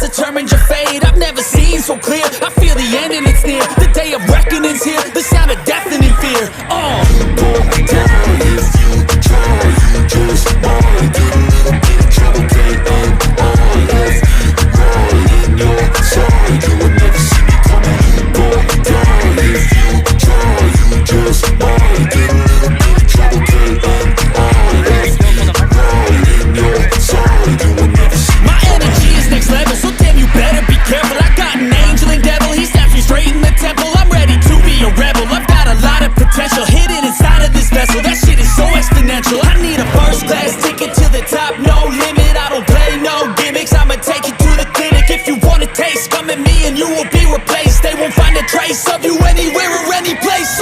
determined your fate. I've never seen so clear. I feel the end and it's near. The day of reckoning's here. The sound of deafening fear. You gon' die if you try. You just might get a little bit of trouble. Can't aim all of it right in your side. You would never see me coming. You gon' die if you try. You just might get a little bit of trouble. Can't aim all of it right in your side. You would never see me. My energy is next level, so damn you better be careful. I got an angel and devil, he snaps me straight in the temple. I'm ready to be a rebel. I've got a lot of potential hidden inside of this vessel. That shit is so exponential. I need a first class ticket to the top, no limit. I don't play no gimmicks, I'ma take you to the clinic. If you want a taste, come at me and you will be replaced. They won't find a trace of you anywhere or any place.